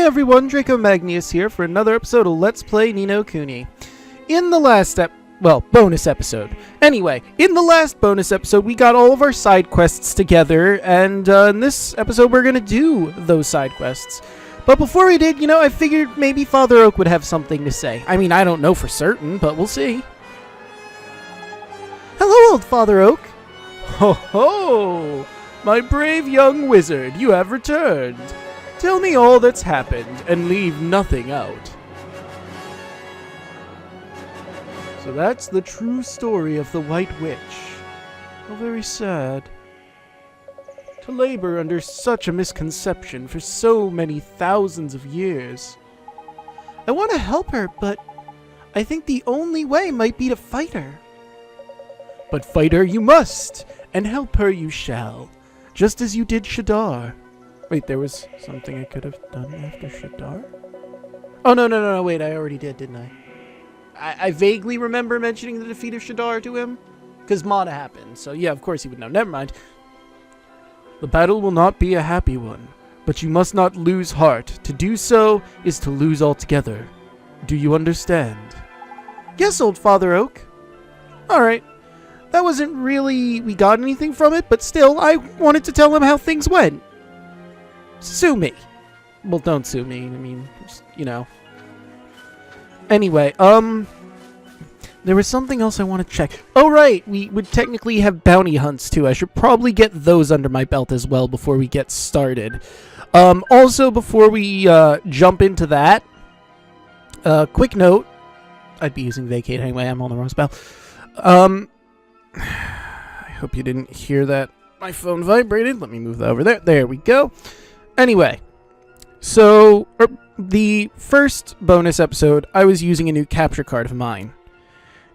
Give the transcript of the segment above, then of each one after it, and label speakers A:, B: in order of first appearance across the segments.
A: everyone, Draco Magnius here for another episode of Let's Play Ni no Kuni. In the last bonus episode. Anyway, in the last bonus episode, we got all of our side quests together, and in this episode, we're gonna do those side quests. But before we did, I figured maybe Father Oak would have something to say. I mean, I don't know for certain, but we'll see. Hello, old Father Oak. Ho ho! My brave young wizard, you have returned. Tell me all that's happened, and leave nothing out. So that's the true story of the White Witch. How very sad. To labor under such a misconception for so many thousands of years. I want to help her, but I think the only way might be to fight her. But fight her you must, and help her you shall, just as you did Shadar. Wait, there was something I could have done after Shadar? Oh, no, wait, I already did, didn't I? I vaguely remember mentioning the defeat of Shadar to him, because Mana happened, so yeah, of course he would know. Never mind. The battle will not be a happy one, but you must not lose heart. To do so is to lose altogether. Do you understand? Yes, old Father Oak. Alright. That wasn't really we got anything from it, but still, I wanted to tell him how things went. Sue me. Well, don't sue me. I mean, just, Anyway, there was something else I want to check. Oh, right. We would technically have bounty hunts, too. I should probably get those under my belt as well before we get started. Also, before we jump into that, quick note. I'd be using Vacate anyway. I'm on the wrong spell. I hope you didn't hear that. My phone vibrated. Let me move that over there. There we go. Anyway, so the first bonus episode, I was using a new capture card of mine.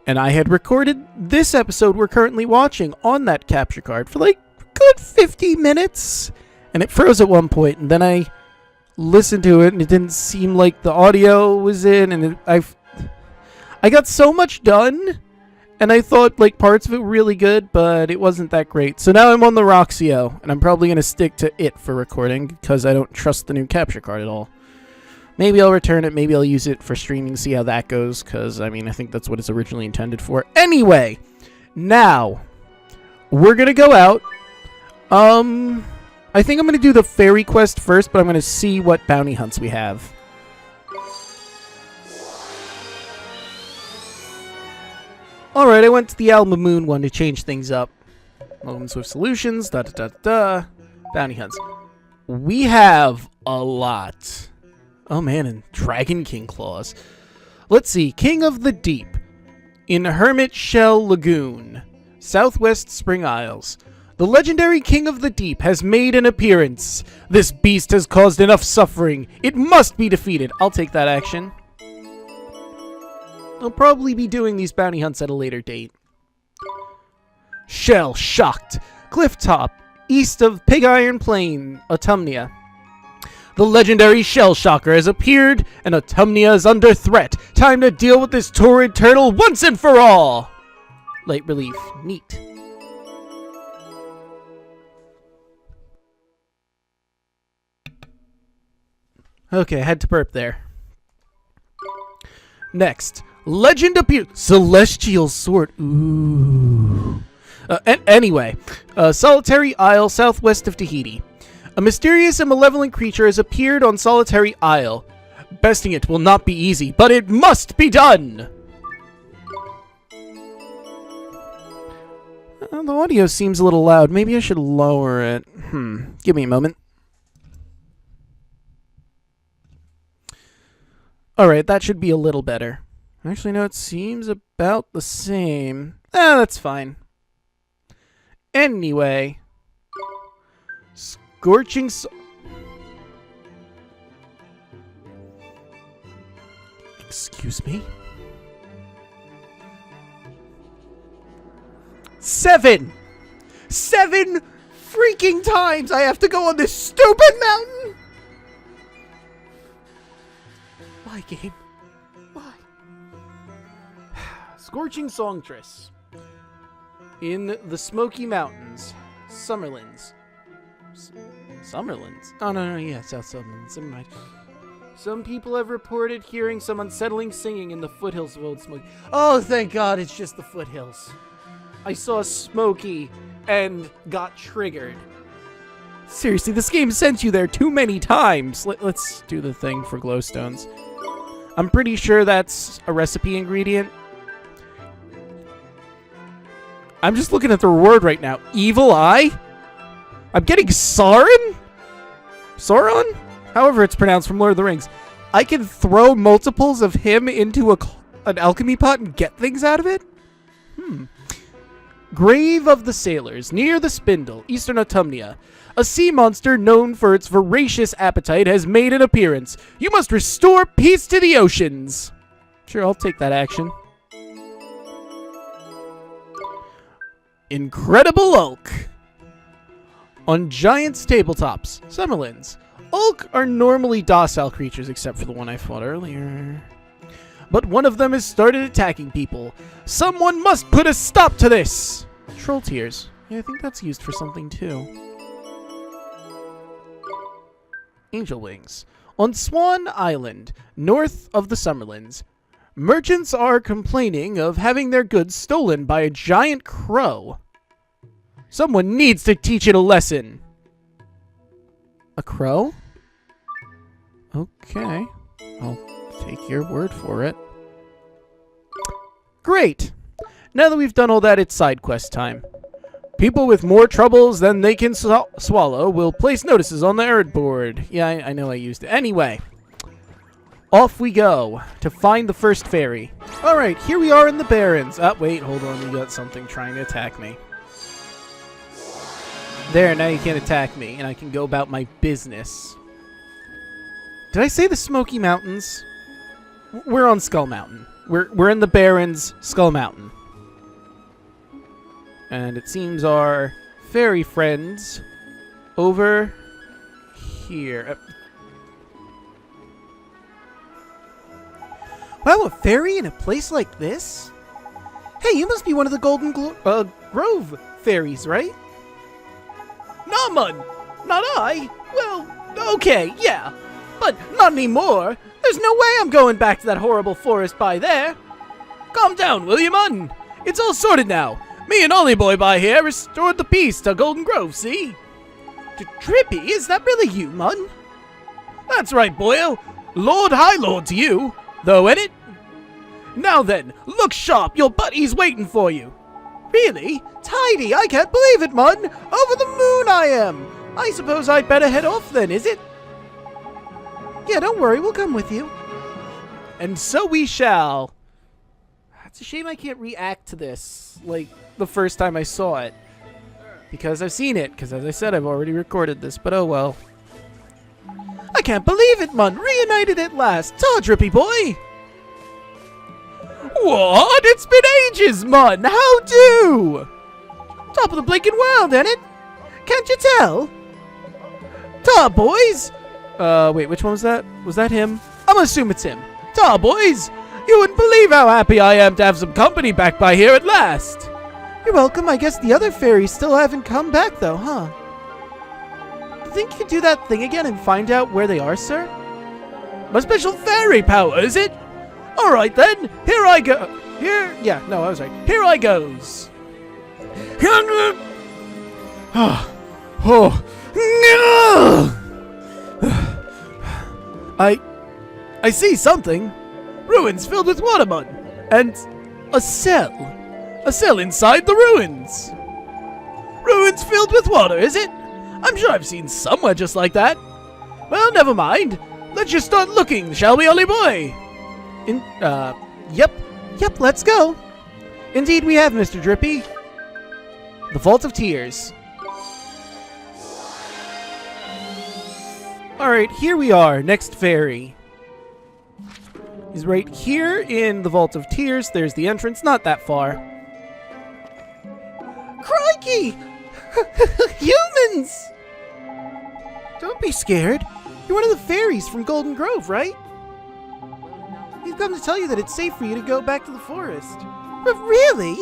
A: And I had recorded this episode we're currently watching on that capture card for like a good 50 minutes. And it froze at one point, and then I listened to it, and it didn't seem like the audio was in, and I got so much done, and I thought like parts of it were really good, but it wasn't that great. So now I'm on the Roxio, and I'm probably going to stick to it for recording, because I don't trust the new capture card at all. Maybe I'll return it, maybe I'll use it for streaming, see how that goes, because, I mean, I think that's what it's originally intended for. Anyway, now, we're going to go out. I think I'm going to do the fairy quest first, but I'm going to see what bounty hunts we have. Alright, I went to the Alma Moon one to change things up. Welcome Swift Solutions, bounty hunts. We have a lot. Oh man, and Dragon King Claws. Let's see. King of the Deep. In Hermit Shell Lagoon. Southwest Spring Isles. The legendary King of the Deep has made an appearance. This beast has caused enough suffering. It must be defeated. I'll take that action. I'll probably be doing these bounty hunts at a later date. Shell Shocked. Cliff Top. East of Pig Iron Plain. Autumnia. The legendary Shell Shocker has appeared, and Autumnia is under threat. Time to deal with this torrid turtle once and for all! Light relief. Neat. Okay, I had to burp there. Next. Legend appears. Celestial Sword. Ooh. Anyway. Solitary Isle, southwest of Tahiti. A mysterious and malevolent creature has appeared on Solitary Isle. Besting it will not be easy, but it must be done! The audio seems a little loud. Maybe I should lower it. Give me a moment. Alright, that should be a little better. Actually, no, it seems about the same. That's fine. Anyway. Scorching Excuse me? 7 freaking times I have to go on this stupid mountain! Why, game? Why? Scorching Songstress. In the Smoky Mountains. Summerlands. Summerlands? Oh, no, yeah, South Summerlands. Never mind. Some people have reported hearing some unsettling singing in the foothills of Old Smoky. Oh, thank God it's just the foothills. I saw Smokey and got triggered. Seriously, this game sent you there too many times. Let's do the thing for glowstones. I'm pretty sure that's a recipe ingredient. I'm just looking at the reward right now. Evil Eye? I'm getting Sauron? Sauron? However it's pronounced from Lord of the Rings. I can throw multiples of him into an alchemy pot and get things out of it? Grave of the Sailors, near the Spindle, Eastern Autumnia. A sea monster known for its voracious appetite has made an appearance. You must restore peace to the oceans. Sure, I'll take that action. Incredible Ulk. On Giants tabletops, Summerlands. Ulk are normally docile creatures except for the one I fought earlier. But one of them has started attacking people. Someone must put a stop to this! Troll tears. Yeah, I think that's used for something too. Angel wings. On Swan Island, north of the Summerlands, merchants are complaining of having their goods stolen by a giant crow. Someone needs to teach it a lesson. A crow? Okay. I'll take your word for it. Great! Now that we've done all that, it's side quest time. People with more troubles than they can swallow will place notices on the errand board. Yeah, I know I used it. Anyway, off we go to find the first fairy. Alright, here we are in the Barrens. Wait, hold on. You got something trying to attack me. There, now you can't attack me, and I can go about my business. Did I say the Smoky Mountains? We're on Skull Mountain. We're in the Barrens, Skull Mountain. And it seems our fairy friends over here. Wow, a fairy in a place like this? Hey, you must be one of the Golden Grove Fairies, right? No, man, not I. Well, okay, yeah, but not anymore. There's no way I'm going back to that horrible forest by there. Calm down, will you, man? It's all sorted now. Me and Ollie Boy by here restored the peace to Golden Grove, see? Trippy, is that really you, man? That's right, boyo. Lord High Lord to you, though, ain't it? Now then, look sharp, your buddy's waiting for you. Really? Tidy, I can't believe it, man. Over the moon I am. I suppose I'd better head off then, is it? Yeah, don't worry, we'll come with you. And so we shall. It's a shame I can't react to this like the first time I saw it. Because I've seen it, because as I said, I've already recorded this, but oh well. I can't believe it, man. Reunited at last. Ta, Drippy boy. What? It's been ages, man. How do? Top of the blinking world, ain't it? Can't you tell? Ta, boys. Wait, which one was that? Was that him? I'm gonna assume it's him. Ta, boys. You wouldn't believe how happy I am to have some company back by here at last. You're welcome. I guess the other fairies still haven't come back, though, huh? You think you could do that thing again and find out where they are, sir? My special fairy power, is it? All right, then. Here I go. Yeah, no, I was right. Here I goes. I see something. Ruins filled with water, mud. And a cell. A cell inside the ruins. Ruins filled with water, is it? I'm sure I've seen somewhere just like that. Well, never mind. Let's just start looking, shall we, Ollie boy? Yep, let's go. Indeed we have, Mr. Drippy. The Vault of Tears. Alright, here we are, next fairy. He's right here in the Vault of Tears. There's the entrance, not that far. Crikey! Humans! Don't be scared. You're one of the fairies from Golden Grove, right? We've come to tell you that it's safe for you to go back to the forest. But really?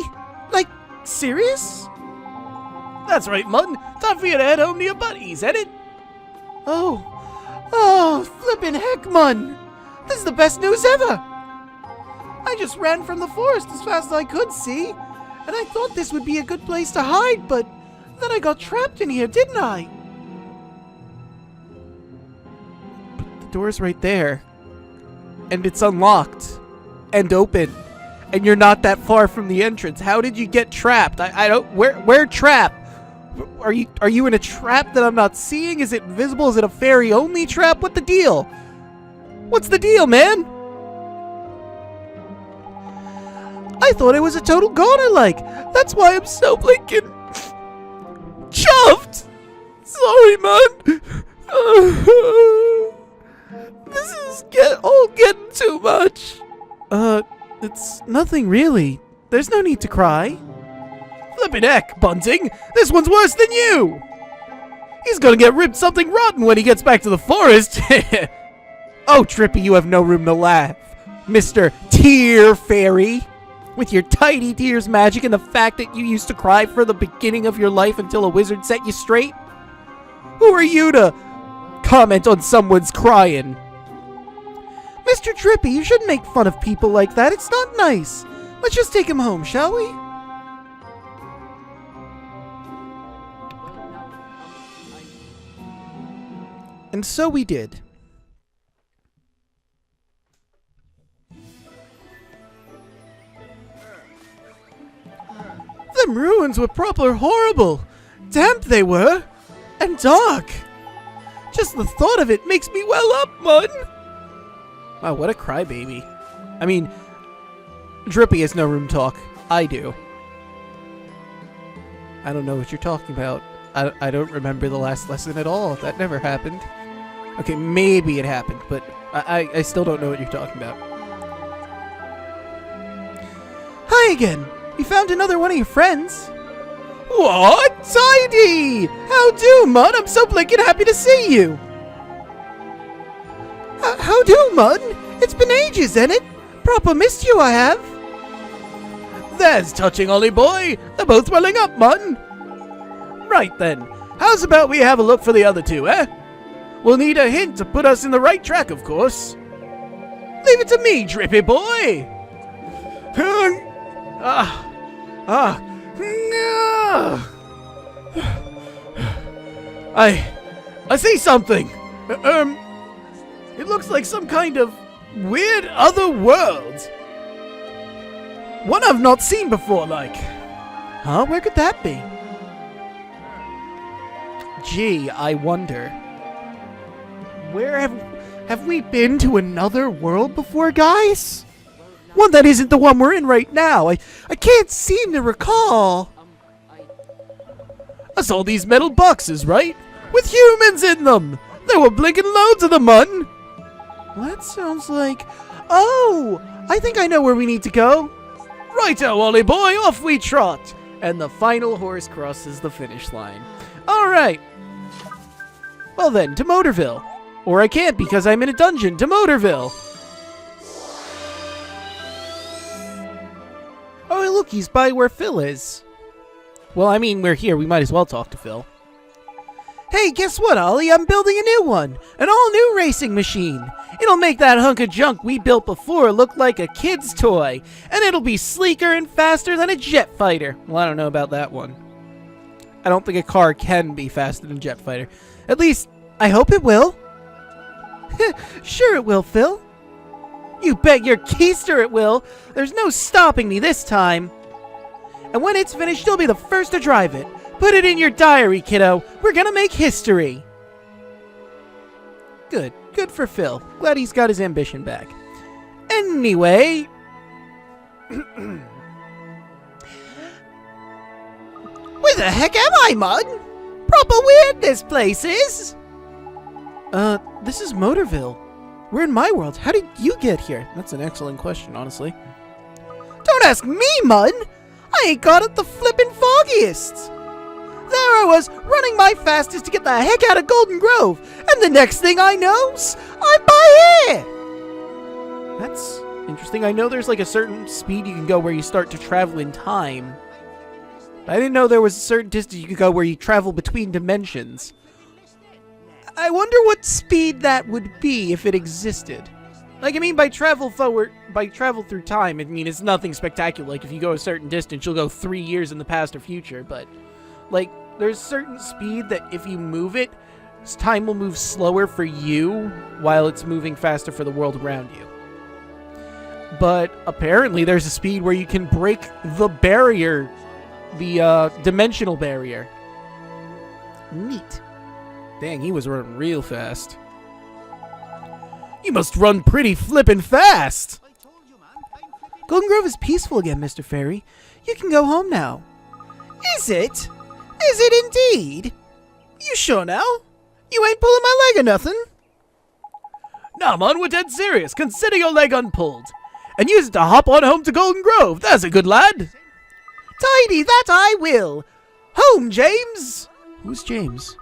A: Like, serious? That's right, Mud. Time for you to head home to your buddies, ain't it? Oh, Oh, flippin' heck, man! This is the best news ever! I just ran from the forest as fast as I could, see? And I thought this would be a good place to hide, but then I got trapped in here, didn't I? But the door's right there. And it's unlocked. And open. And you're not that far from the entrance. How did you get trapped? I don't... Where trapped? Are you in a trap that I'm not seeing? Is it invisible? Is it a fairy-only trap? What the deal? What's the deal, man? I thought it was a total goner-like. That's why I'm so blinking chuffed. Sorry, man. This is getting too much. It's nothing really. There's no need to cry. Flippin' heck, Bunting! This one's worse than you! He's gonna get ripped something rotten when he gets back to the forest! Oh, Trippy, you have no room to laugh. Mr. Tear Fairy! With your tiny tears magic and the fact that you used to cry for the beginning of your life until a wizard set you straight? Who are you to comment on someone's crying? Mr. Trippy, you shouldn't make fun of people like that. It's not nice. Let's just take him home, shall we? And so we did. Them ruins were proper horrible. Damp they were. And dark. Just the thought of it makes me well up, man. Wow, what a crybaby. I mean, Drippy has no room talk. I do. I don't know what you're talking about. I don't remember the last lesson at all. That never happened. Okay, maybe it happened, but I still don't know what you're talking about. Hi again! You found another one of your friends. What? Tidy! How do, Mud? I'm so blinking happy to see you! How do, Mud? It's been ages, ain't it? Proper missed you, I have. There's touching, Ollie boy! They're both welling up, Mud! Right then, how's about we have a look for the other two, eh? We'll need a hint to put us in the right track, of course. Leave it to me, Drippy boy! I see something! It looks like some kind of weird other world. One I've not seen before, like. Huh? Where could that be? Gee, I wonder. Where have we been to another world before, guys? One that isn't the one we're in right now. I can't seem to recall. I saw these metal boxes, right? With humans in them. There were blinking loads of them, mun. Well, that sounds like... Oh, I think I know where we need to go. Righto, Ollie boy, off we trot. And the final horse crosses the finish line. All right. Well then, to Motorville. Or I can't because I'm in a dungeon. To Motorville. Oh, look, he's by where Phil is. Well, I mean, we're here. We might as well talk to Phil. Hey, guess what, Ollie? I'm building a new one. An all-new racing machine. It'll make that hunk of junk we built before look like a kid's toy. And it'll be sleeker and faster than a jet fighter. Well, I don't know about that one. I don't think a car can be faster than a jet fighter. At least, I hope it will. Sure it will, Phil. You bet your keister it will. There's no stopping me this time. And when it's finished, you'll be the first to drive it. Put it in your diary, kiddo. We're gonna make history. Good. Good for Phil. Glad he's got his ambition back. Anyway... Where the heck am I, Mud? Proper weird this place is. This is Motorville. We're in my world. How did you get here? That's an excellent question, honestly. Don't ask me, Mud. I ain't got it the flippin' foggiest. There I was, running my fastest to get the heck out of Golden Grove, and the next thing I knows, I'm by here! That's interesting. I know there's like a certain speed you can go where you start to travel in time. But I didn't know there was a certain distance you could go where you travel between dimensions. I wonder what speed that would be if it existed. Like, I mean, by travel through time, I mean, it's nothing spectacular. Like, if you go a certain distance, you'll go 3 years in the past or future. But, like, there's certain speed that if you move it, time will move slower for you while it's moving faster for the world around you. But apparently there's a speed where you can break the barrier, the dimensional barrier. Neat. Dang, he was running real fast. You must run pretty flippin' fast! Golden Grove is peaceful again, Mr. Fairy. You can go home now. Is it? Is it indeed? You sure now? You ain't pulling my leg or nothing? Nah, man, we're dead serious. Consider your leg unpulled. And use it to hop on home to Golden Grove. That's a good lad. Tidy, that I will. Home, James! Who's James?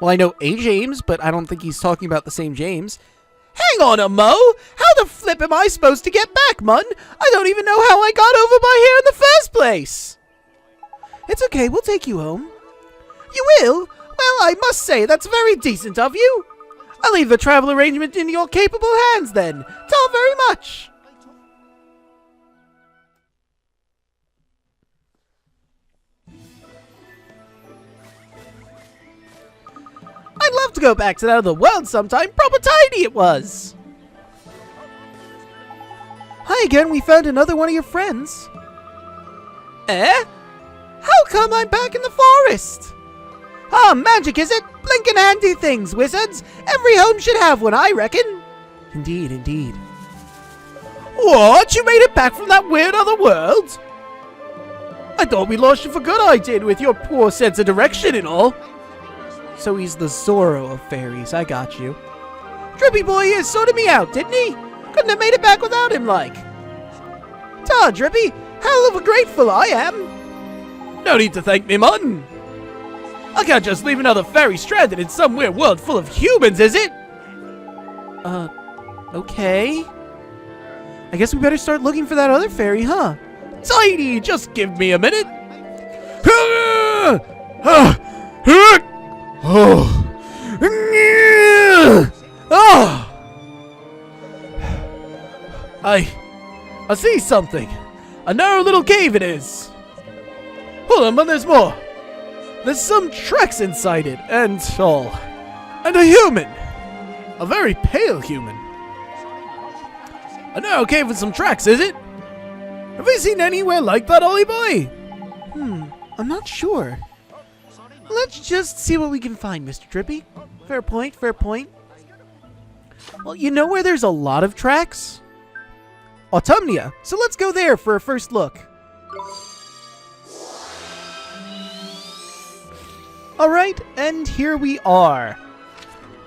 A: Well, I know a James, but I don't think he's talking about the same James. Hang on a mo! How the flip am I supposed to get back, mun? I don't even know how I got over by here in the first place. It's okay, we'll take you home. You will? Well, I must say, that's very decent of you. I'll leave the travel arrangement in your capable hands, then. Thank very much. I'd love to go back to that other world sometime. Proper tidy it was. Hi again, we found another one of your friends. Eh? How come I'm back in the forest? Ah, magic, is it? Blinkin' handy things, wizards. Every home should have one, I reckon. Indeed, indeed. What? You made it back from that weird other world? I thought we lost you for good, I did, with your poor sense of direction and all. So he's the Zorro of fairies, I got you. Drippy boy here sorted me out, didn't he? Couldn't have made it back without him, like. Ta, Drippy, hell of a grateful I am. No need to thank me, mun. I can't just leave another fairy stranded in some weird world full of humans, is it? Okay. I guess we better start looking for that other fairy, huh? Tidy, just give me a minute. I see something. A narrow little cave it is. Hold on, but there's more. There's some tracks inside it, and all. And a human. A very pale human. A narrow cave with some tracks, is it? Have you seen anywhere like that, Ollie boy? I'm not sure. Let's just see what we can find, Mr. Drippy. Fair point, fair point. Well, you know where there's a lot of tracks? Autumnia. So let's go there for a first look. Alright, and here we are.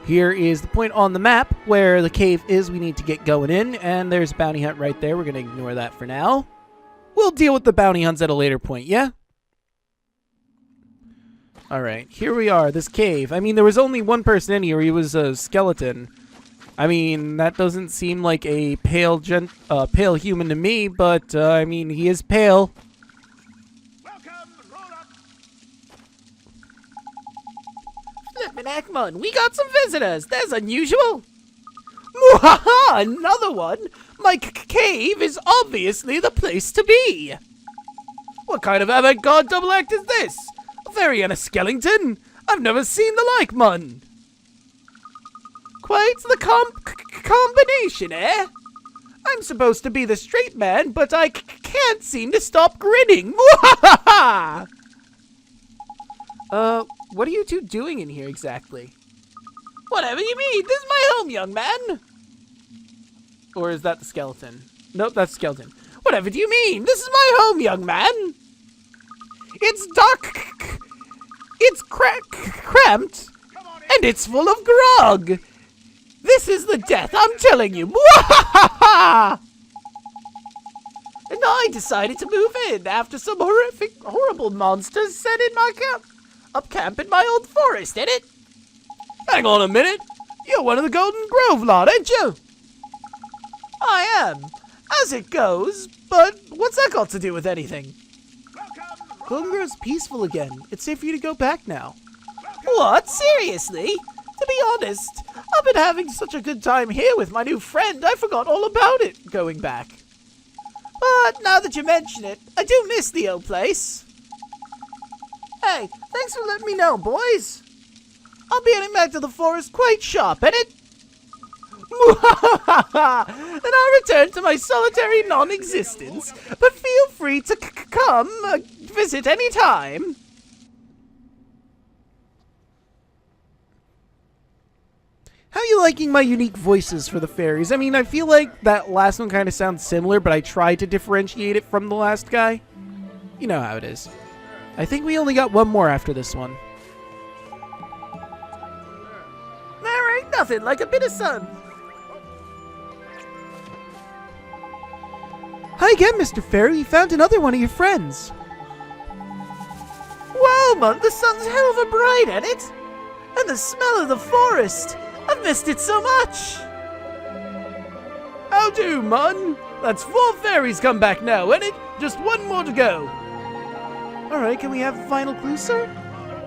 A: Here is the point on the map where the cave is we need to get going in, and there's a bounty hunt right there. We're going to ignore that for now. We'll deal with the bounty hunts at a later point, yeah? Alright, here we are, this cave. I mean, there was only one person in here. He was a skeleton. I mean, that doesn't seem like a pale human to me, but, I mean, he is pale. Flippin' Ekmon, we got some visitors. That's unusual. Mwahaha, another one. My cave is obviously the place to be. What kind of avant-garde double act is this? A fairy and a skeleton? I've never seen the like, mun. Quite the combination, eh? I'm supposed to be the straight man, but I can't seem to stop grinning. Mwahaha! What are you two doing in here exactly? Whatever you mean, this is my home, young man. Or is that the skeleton? Nope, that's the skeleton. Whatever do you mean? This is my home, young man. It's dark, it's cramped, and it's full of grog. This is the death, I'm telling you. Mwahaha! And I decided to move in after some horrible monsters set in my camp in my old forest, ain't it? Hang on a minute. You're one of the Golden Grove lot, ain't you? I am, as it goes, but what's that got to do with anything? Golden Grove's peaceful again. It's safe for you to go back now. What? Seriously? To be honest, I've been having such a good time here with my new friend, I forgot all about it going back. But now that you mention it, I do miss the old place. Hey, thanks for letting me know, boys. I'll be heading back to the forest quite sharp, innit? Then I'll return to my solitary non-existence, but feel free to come visit any time. How are you liking my unique voices for the fairies? I mean, I feel like that last one kind of sounds similar, but I tried to differentiate it from the last guy. You know how it is. I think we only got one more after this one. There ain't nothing like a bit of sun. Hi again, Mr. Fairy. You found another one of your friends. Wow, man, the sun's hell of a bright, ain't it? And the smell of the forest. I've missed it so much. How do, man? That's 4 fairies come back now, ain't it? Just one more to go. Alright, can we have a final clue, sir?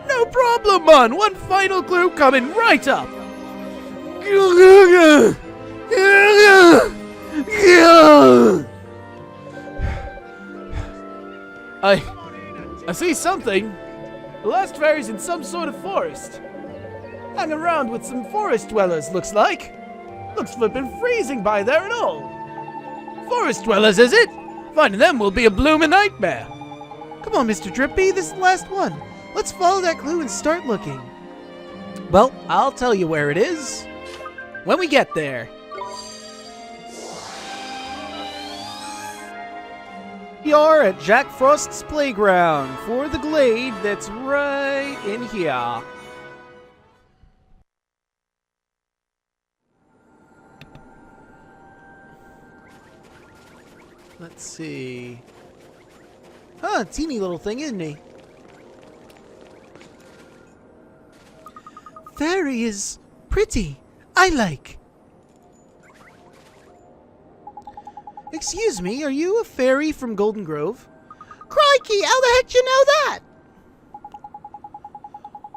A: No problem, man. One final clue coming right up. I see something. The last fairy's in some sort of forest. Hang around with some forest dwellers, looks like. Looks flippin' freezing by there and all. Forest dwellers, is it? Finding them will be a bloomin' nightmare. Come on, Mr. Drippy, this is the last one. Let's follow that clue and start looking. Well, I'll tell you where it is when we get there. You're at Jack Frost's playground for the glade that's right in here. Let's see. Huh, teeny little thing, isn't he? Fairy is pretty. I like. Excuse me, are you a fairy from Golden Grove? Crikey, how the heck you know that?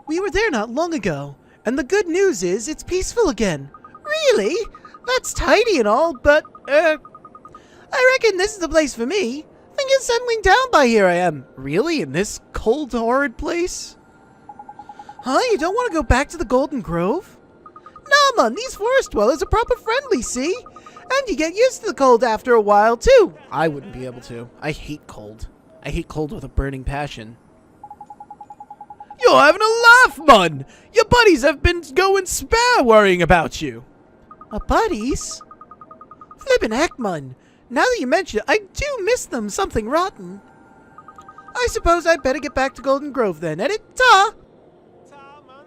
A: We were there not long ago, and the good news is it's peaceful again. Really? That's tidy and all, but, I reckon this is the place for me. Think of settling down by here I am. Really? In this cold, horrid place? Huh? You don't want to go back to the Golden Grove? Nah, man, these forest dwellers are proper friendly, see? And you get used to the cold after a while, too. I wouldn't be able to. I hate cold. I hate cold with a burning passion. You're having a laugh, man! Your buddies have been going spare worrying about you. My buddies? Flippin' heck, man. Now that you mention it, I do miss them something rotten. I suppose I'd better get back to Golden Grove then, edit? Ta! Ta, man.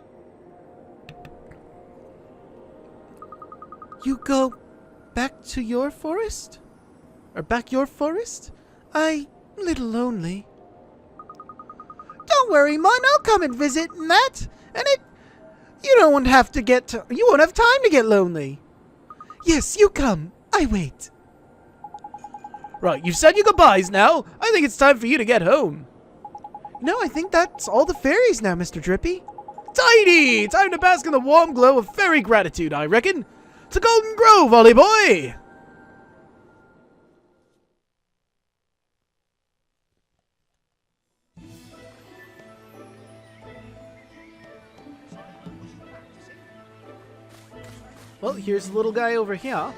A: You go back to your forest? Or back your forest? I'm a little lonely. Don't worry, man. I'll come and visit and that. And you don't have to you won't have time to get lonely. Yes, you come. I wait. Right, you've said your goodbyes now. I think it's time for you to get home. No, I think that's all the fairies now, Mr. Drippy. Tidy! Time to bask in the warm glow of fairy gratitude, I reckon. To Golden Grove, Ollie boy! Well, here's the little guy over here.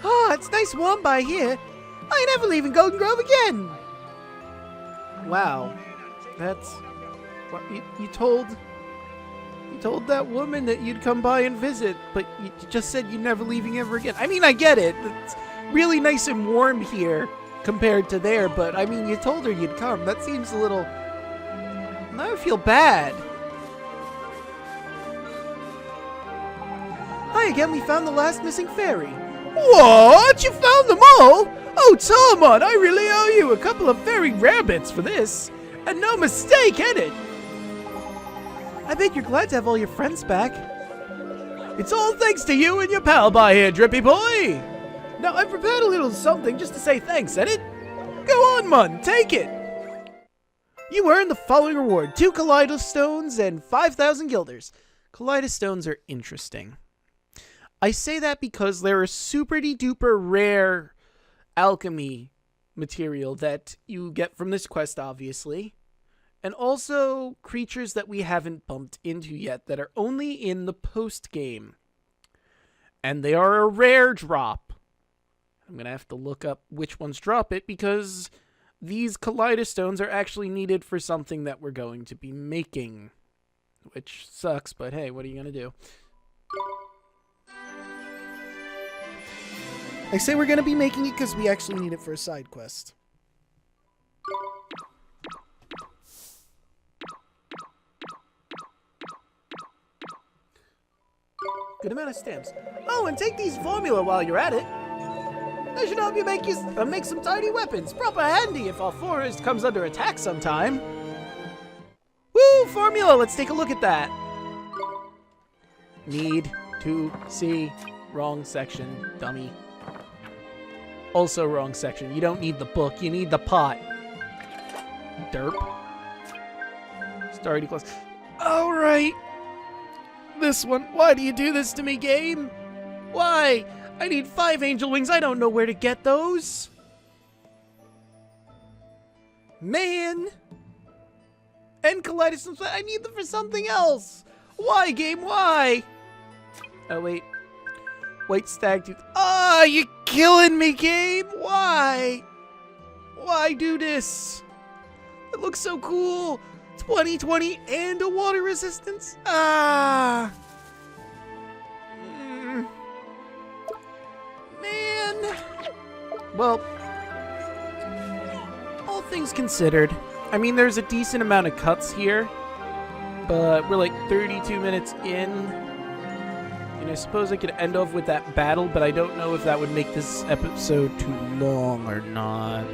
A: Ah, it's nice warm by here. I ain't never leaving Golden Grove again. Wow. That's... What, you told that woman that you'd come by and visit, but you just said you're never leaving ever again. I mean, I get it. It's really nice and warm here compared to there, but I mean, you told her you'd come. That seems a little... Now I feel bad. Hi again, we found the last missing fairy. What? You found them all? Oh, Tarmon, I really owe you a couple of fairy rarebits for this. And no mistake, ain't it? I bet you're glad to have all your friends back. It's all thanks to you and your pal by here, Drippy boy. Now, I've prepared a little something just to say thanks, ain't it? Go on, man, take it. You earn the following reward. 2 Kaleido Stones and 5,000 guilders. Kaleidostones are interesting. I say that because they're a super-duper rare alchemy material that you get from this quest, obviously. And also creatures that we haven't bumped into yet that are only in the post-game. And they are a rare drop. I'm going to have to look up which ones drop it because these Kaleidostones are actually needed for something that we're going to be making. Which sucks, but hey, what are you going to do? I say we're going to be making it because we actually need it for a side quest. Good amount of stamps. Oh, and take these formula while you're at it. They should help you make some tiny weapons. Proper handy if our forest comes under attack sometime. Woo, formula! Let's take a look at that. Need to see. Wrong section, dummy. Also wrong section. You don't need the book. You need the pot. Derp. Starting class. Alright. This one. Why do you do this to me, game? Why? I need 5 angel wings. I don't know where to get those. Man. And Kaleidostones. I need them for something else. Why, game? Why? Oh, wait. White stag tooth. Ah, you're killing me, game. Why? Why do this? It looks so cool. 2020 and a water resistance. Ah. Man. Well, all things considered, I mean, there's a decent amount of cuts here, but we're like 32 minutes in. And I suppose I could end off with that battle, but I don't know if that would make this episode too long or not.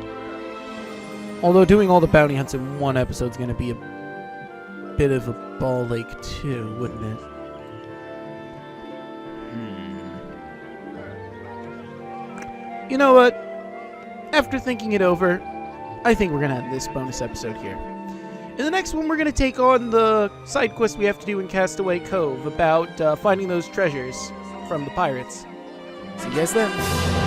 A: Although doing all the bounty hunts in one episode is going to be a bit of a ball ache too, wouldn't it? You know what? After thinking it over, I think we're going to end this bonus episode here. In the next one, we're going to take on the side quest we have to do in Castaway Cove about finding those treasures from the pirates. See you guys then.